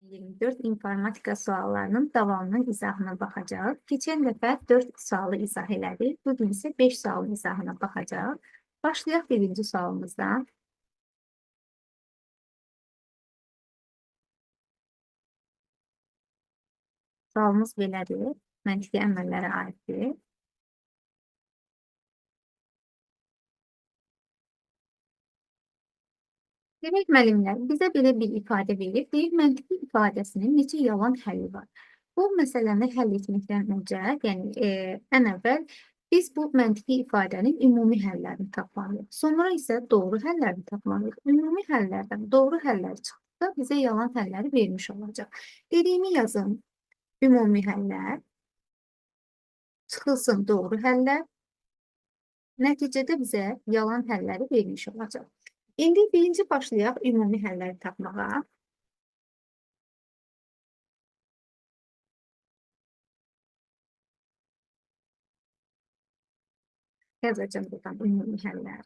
24 informatika suallarının davamının izahına baxacağıq. Keçən dəfə 4 sualı izah elədik. Bugün isə 5 sualın izahına baxacağıq. Başlayaq birinci sualımızdan. Sualımız belədir. Məntiqi əməllərə aiddir. Demək, müəllimlər bizə belə bir ifadə verir. Deyir, məntiqi ifadəsinin neçə yalan həlli var. Bu məsələni həll etməkdən öncə, yəni ən əvvəl biz bu məntiqi ifadənin ümumi həllərini tapmalıyıq. Sonra isə doğru həllərini tapmalıyıq. Ümumi həllərdən doğru həllər çıxdıqda bizə yalan həlləri vermiş olacaq. Dediyimi yazın. Ümumi həllər, çıxılsın doğru həllər, nəticədə bizə yalan həlləri vermiş olacaq. İndi birinci başlayaq ümumi həlləri tapmağa. Yazacağım buradan ümumi həllər.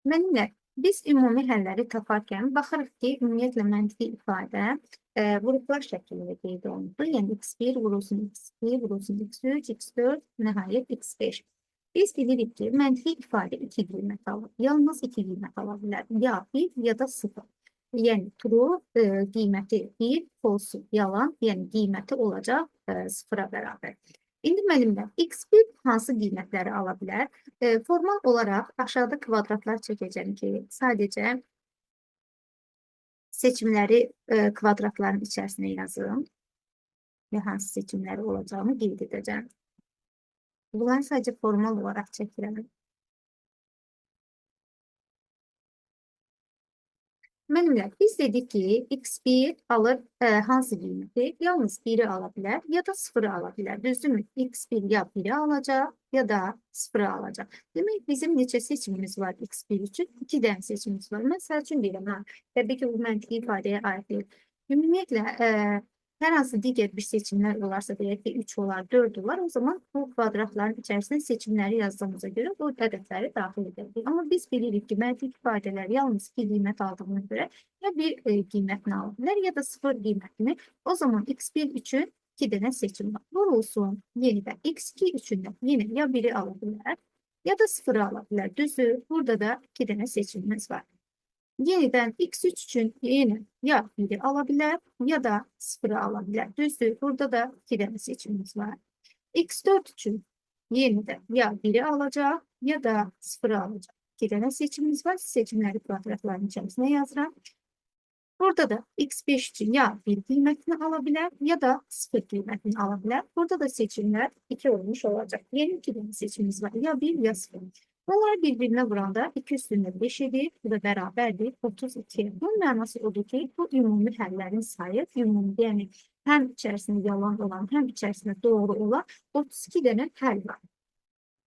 Müəllimlər, biz ümumi həlləri taparkən baxırıq ki, ümumiyyətlə məntiqi ifadə qruplar şəklində qeyd olunur. Yəni x1 vurulsun x2, vurulsun x3, x4, nəhayət x5. Biz bilirik ki, məntiqi ifadə 2 qiymət alır. Yalnız 2 qiymət ala bilər. Ya 1 ya da 0. Yəni true qiyməti 1, false yalan, yəni qiyməti olacaq 0-a bərabər. İndi müəllimlər, x1 hansı qiymətləri ala bilər? Formal olaraq aşağıda kvadratlar çəkəcəm ki, sadəcə seçimləri kvadratların içərisinə yazım və hansı seçimləri olacağını qeyd edəcəm. Bunları sadəcə formal olaraq çəkirəm. Müəllimlər, biz dedik ki, x1 alır hansı qiyməti? Yalnız 1-i ala bilər ya da 0-ı ala bilər. Düzdürmü? x1 ya 1-i alacaq ya da 0-ı alacaq. Demək, bizim neçə seçimimiz var x1 üçün? 2 dənə seçimimiz var. Məsəl üçün deyirəm, təbii ki, bu məntiqi ifadəyə aid deyil. Ümumiyyətlə, hər hansı digər bir seçimlər olarsa, deyək ki, 3 olar, 4 olar, o zaman bu kvadratların içərisində seçimləri yazdığımıza görə bu ədədləri daxil edirik. Amma biz bilirik ki, məntiqi ifadələr yalnız 2 qiymət aldığına görə ya 1 qiymətini ala bilər, ya da 0 qiymətini. O zaman x1 üçün 2 dənə seçim var. Vurulsun yenidən. x2 üçün də yenə ya 1-i ala bilər, ya da 0-ı ala bilər. Düzdür, burada da 2 dənə seçimimiz var. Yenidən x3 üçün yenə ya 1-i ala bilər, ya da 0-ı ala bilər. Düzdür, burada da 2 dənə seçimimiz var. x4 üçün yenidən ya 1-i alacaq, ya da 0-ı alacaq. 2 dənə seçimimiz var. Seçimləri kvadratların içərisinə yazıram. Burada da x5 üçün ya 1 qiymətini ala bilər, ya da 0 qiymətini ala bilər. Burada da seçimlər 2 olmuş olacaq. Yeni 2 dənə seçimimiz var. Ya 1, ya 0. Bunlar bir-birinə vuranda 2 üstündə 5 edir. Bu da bərabərdir 32. Bunun mənası odur ki, bu ümumi həllərin sayı, ümumi, yəni həm içərisində yalan olan, həm içərisində doğru olan 32 dənə həll var.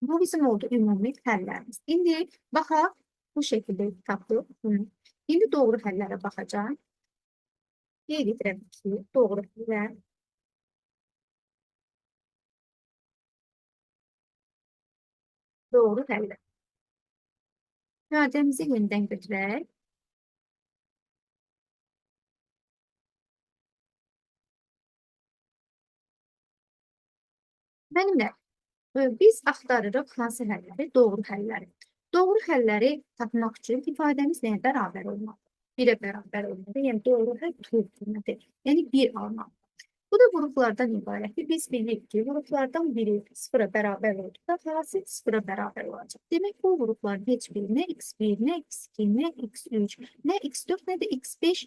Bu bizim oldu ümumi həllərimiz. İndi baxaq, bu şəkildə tapdıq bunu. İndi doğru həllərə baxacağım. Qeyd edirəm ki, doğru həllər doğru həllər. İfadəmizi yenidən götürək. Müəllimlər, biz axtarırıq hansı həlləri? Doğru həlləri. Doğru həlləri tapmaq üçün ifadəmiz nəyə bərabər olmalıdır? 1-ə bərabər olmalıdır. Yəni doğru həll true qiyməti. Yəni 1 almalıdır. Bu da qruplardan ibarətdir. Biz bilirik ki, qruplardan biri 0-a bərabər olduqda hasil 0-a bərabər olacaq. Demək, bu qrupların heç biri nə x1, nə x2, nə x3, nə x4, nə də x5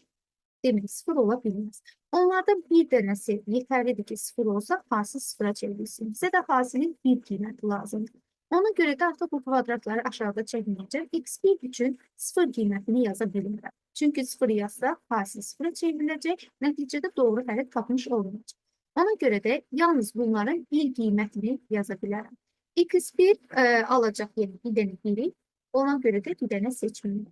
demək 0 ola bilməz. Onlardan bir dənəsi yetərlidir ki, 0 olsa, hasil 0-a çevrilsin. Bizə də hasilin 1 qiyməti lazımdır. Ona görə də artıq bu kvadratları aşağıda çəkməyəcəm. x1 üçün 0 qiymətini yaza bilmirəm. Çünki 0 yazsa, hasil 0-a çevriləcək, nəticədə doğru həlli tapmış olmayacaq. Ona görə də yalnız bunların 1 qiymətini yaza bilərəm. x1 alacaq yəni bir dənə 1-i, ona görə də bir dənə seçməyim.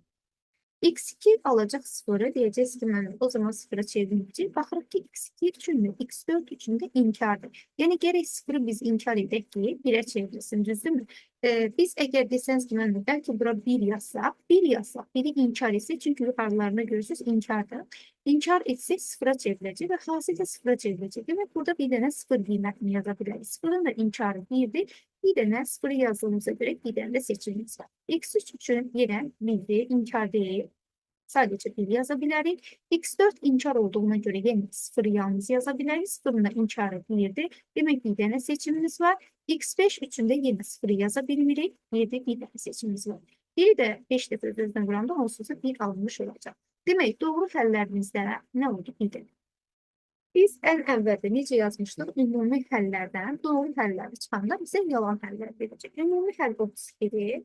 x2 alacaq sıfırı deyəcəyiz ki, mən o zaman sıfıra çevriləcək. Baxırıq ki, x2 üçündür, x4 üçündə inkardır. Yəni, gərək sıfırı biz inkar edək ki, 1-ə çevrilsin, düzdürmü? Biz əgər desəniz ki, mən bəlkə bura 1 yazsaq, 1 yazsaq, 1-i inkar etsək, çünki yuxarılarında görürsünüz, inkardır. İnkar etsək sıfıra çevriləcək və hasil də sıfıra çevriləcək. Demək, burada bir dənə sıfır qiymətini yaza bilərik. Sıfırın da inkarı 1-dir. Bir dənə sıfırı yazdığımıza görə bir dənə də seçimimiz var. X3 üçün yenə 1-dir, inkar deyil. Sadəcə 1 yaza bilərik. X4 inkar olduğuna görə yenə 0 yalnız yaza bilərik. 0-ın da inkarı 1-dir. Demək, bir dənə seçimimiz var. X5 üçün də yenə 0 yaza bilmirik. 7 bir dənə seçimimiz var. Biri də 5 dəfə özünə vuranda onsuz da 1 alınmış olacaq. Demək, doğru həllərimizdə nə oldu? 1 dəfə. Biz ən əvvəldə necə yazmışdıq? Ümumi həllərdən doğru həlləri çıxanda bizə yalan həllər verəcək. Ümumi həll 32-dir.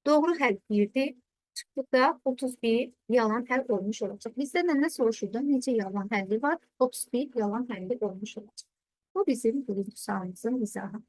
Doğru həll 1-dir. Çıxdıqda 31 yalan həll olmuş olacaq. Bizdən nə soruşurdu? Necə yalan həlli var? 31 yalan həlli olmuş olacaq. Bu bizim birinci sualımızın izahı.